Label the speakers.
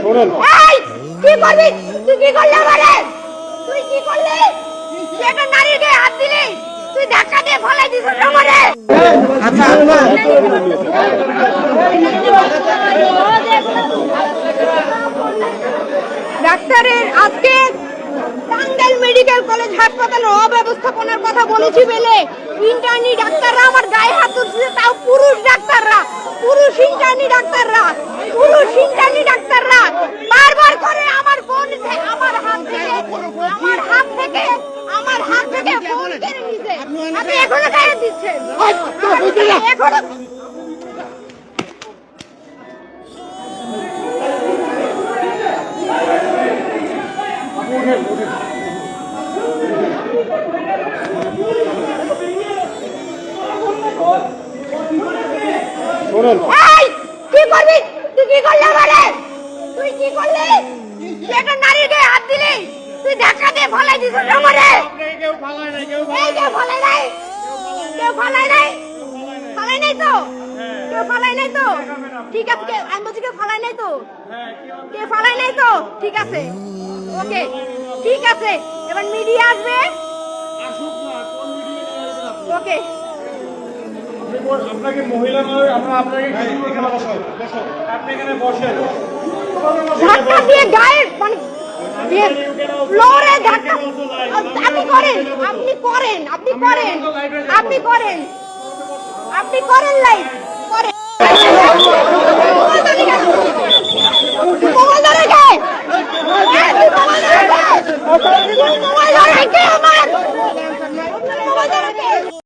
Speaker 1: এই কি করবি? তুই কি করলি আমারে? তুই কি করলি? তুই একটা নারীর গায়ে হাত দিলি, তুই ধাক্কা দিয়ে ফলাই দিছিস আমারে। আচ্ছা ডাক্তারের আজকে টাঙ্গাইল মেডিকেল কলেজ হাসপাতালের অব্যবস্থাপনার কথা বলেছি বলে ইন্টার্নি ডাক্তাররা আমার গায়ে হাত তুলছে, তাও পুরুষ ডাক্তাররা, পুরুষ ইন্টার্নি ডাক্তাররা, পুরুষ ইন্টার্নি ডাক্তাররা বারবার করে আমার ফোন আমার হাত থেকে ফোন কেড়ে নিছে। আপনি এখনো গায়ে দিচ্ছেন, এখনো এই কি করবি? তুই কি করলি আমারে? তুই কি করলি? তুই একটা নারীর গায়ে হাত দিলি, তুই ধাক্কা দিয়ে ফলাই দিছিস আমারে। কেউ ফলাই নাই, কেউ ফলাই নাই, কেউ ফলাই নাই, ফলাই নাই তো, কেউ ফলাই নাই তো, ঠিক আছে। আমি বলছি কেউ ফলাই নাই তো, কেউ ফলাই নাই তো, ঠিক আছে, ওকে, ঠিক আছে। এবার মিডিয়া আসবে, ওকে।
Speaker 2: আপনাকে মহিলা নয়, আমরা আপনাকে এখানে বসাবো, আপনি এখানে বসেন।
Speaker 1: ধাক্কা দিয়ে গায়ে মানে ফ্লোরে ধাক্কা আপনি করেন, আপনি করেন, আপনি করেন, আপনি করেন, আপনি করেন লাইভ করেন। মোবাইল ধরে গায়ে, মোবাইল ধরে গায়ে, মোবাইল ধরে গায়ে আমার, মোবাইল ধরে গায়ে।